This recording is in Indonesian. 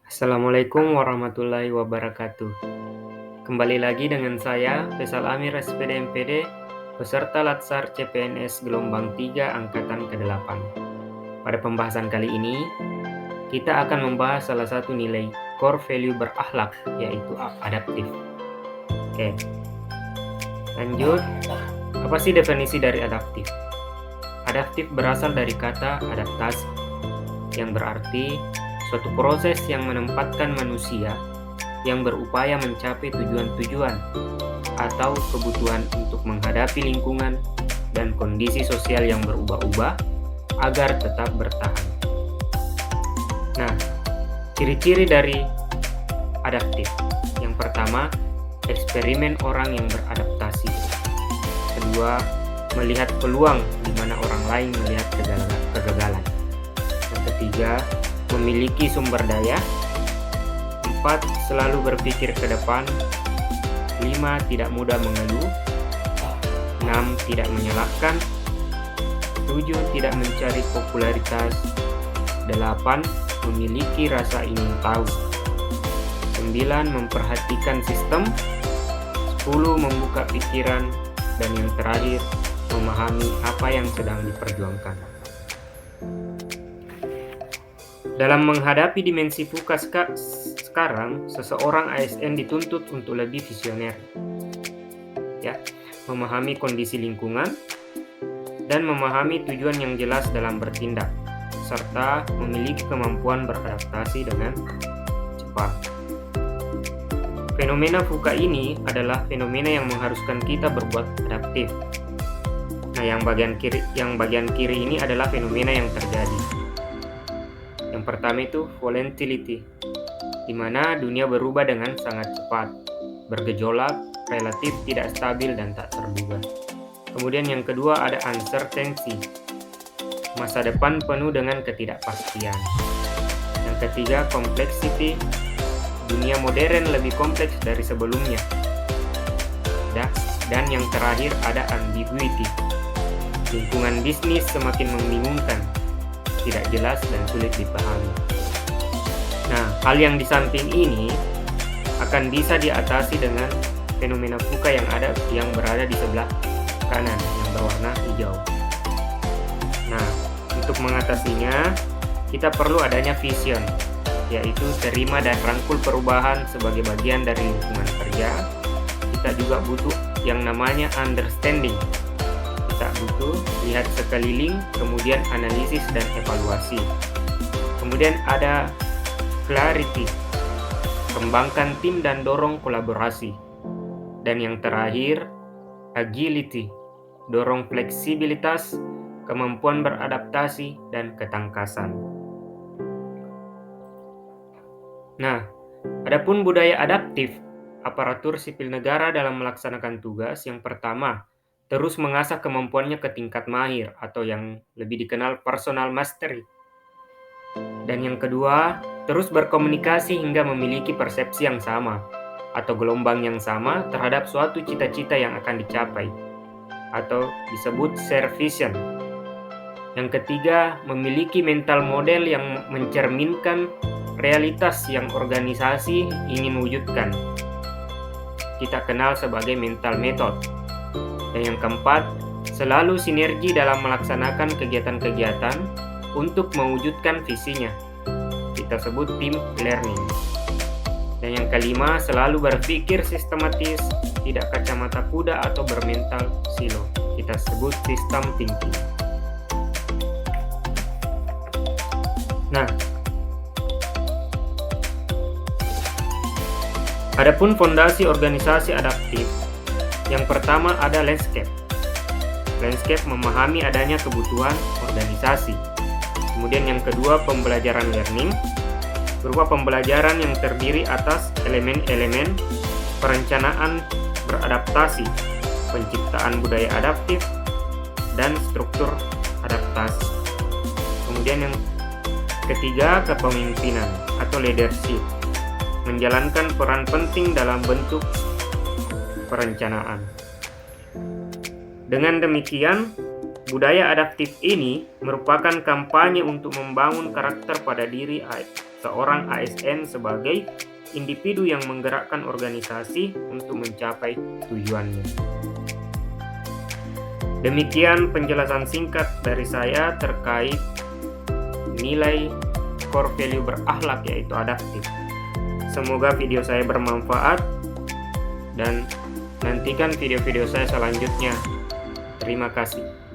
Assalamualaikum warahmatullahi wabarakatuh. Kembali lagi dengan saya, Faisal Amir SPD MPD, peserta Latsar CPNS Gelombang 3 Angkatan ke-8. Pada pembahasan kali ini, kita akan membahas salah satu nilai core value berakhlak, yaitu adaptif. Oke, lanjut. Apa sih definisi dari adaptif? Adaptif berasal dari kata adaptasi, yang berarti suatu proses yang menempatkan manusia yang berupaya mencapai tujuan-tujuan atau kebutuhan untuk menghadapi lingkungan dan kondisi sosial yang berubah-ubah agar tetap bertahan. Nah, ciri-ciri dari adaptif. Yang pertama, eksperimen orang yang beradaptasi. Kedua, melihat peluang di mana orang lain melihat kegagalan. Yang ketiga, memiliki sumber daya. 4. Selalu berpikir ke depan. 5. Tidak mudah mengeluh. 6. Tidak menyalahkan. 7. Tidak mencari popularitas. 8. Memiliki rasa ingin tahu. 9. Memperhatikan sistem. 10. Membuka pikiran. Dan yang terakhir, memahami apa yang sedang diperjuangkan. Dalam menghadapi dimensi VUCA sekarang, seseorang ASN dituntut untuk lebih visioner, ya, memahami kondisi lingkungan dan memahami tujuan yang jelas dalam bertindak, serta memiliki kemampuan beradaptasi dengan cepat. Fenomena VUCA ini adalah fenomena yang mengharuskan kita berbuat adaptif. Nah, yang bagian kiri ini adalah fenomena yang terjadi. Yang pertama itu volatility, di mana dunia berubah dengan sangat cepat, bergejolak, relatif tidak stabil dan tak terduga. Kemudian yang kedua ada uncertainty, masa depan penuh dengan ketidakpastian. Yang ketiga complexity, dunia modern lebih kompleks dari sebelumnya. Dan yang terakhir ada ambiguity, lingkungan bisnis semakin membingungkan, tidak jelas dan sulit dipahami. Nah, hal yang di samping ini akan bisa diatasi dengan fenomena VUCA yang berada di sebelah kanan yang berwarna hijau. Nah, untuk mengatasinya kita perlu adanya vision, yaitu terima dan rangkul perubahan sebagai bagian dari lingkungan kerja. Kita juga butuh yang namanya understanding. Kita butuh lihat sekeliling, kemudian analisis dan evaluasi. Kemudian ada clarity, kembangkan tim dan dorong kolaborasi. Dan yang terakhir, agility, dorong fleksibilitas, kemampuan beradaptasi, dan ketangkasan. Nah, adapun budaya adaptif, aparatur sipil negara dalam melaksanakan tugas yang pertama, terus mengasah kemampuannya ke tingkat mahir atau yang lebih dikenal personal mastery. Dan yang kedua, terus berkomunikasi hingga memiliki persepsi yang sama atau gelombang yang sama terhadap suatu cita-cita yang akan dicapai atau disebut share vision. Yang ketiga, memiliki mental model yang mencerminkan realitas yang organisasi ingin wujudkan. Kita kenal sebagai mental method. Dan yang keempat, selalu sinergi dalam melaksanakan kegiatan-kegiatan untuk mewujudkan visinya. Kita sebut team learning. Dan yang kelima, selalu berpikir sistematis, tidak kacamata kuda atau bermental silo. Kita sebut system thinking. Nah, adapun fondasi organisasi adaptif, yang pertama ada landscape. Landscape memahami adanya kebutuhan organisasi. Kemudian yang kedua pembelajaran learning, berupa pembelajaran yang terdiri atas elemen-elemen perencanaan beradaptasi, penciptaan budaya adaptif, dan struktur adaptasi. Kemudian yang ketiga kepemimpinan atau leadership, menjalankan peran penting dalam bentuk perencanaan. Dengan demikian, budaya adaptif ini merupakan kampanye untuk membangun karakter pada diri seorang ASN sebagai individu yang menggerakkan organisasi untuk mencapai tujuannya. Demikian penjelasan singkat dari saya terkait nilai core value berakhlak, yaitu adaptif. Semoga video saya bermanfaat dan nantikan video-video saya selanjutnya. Terima kasih.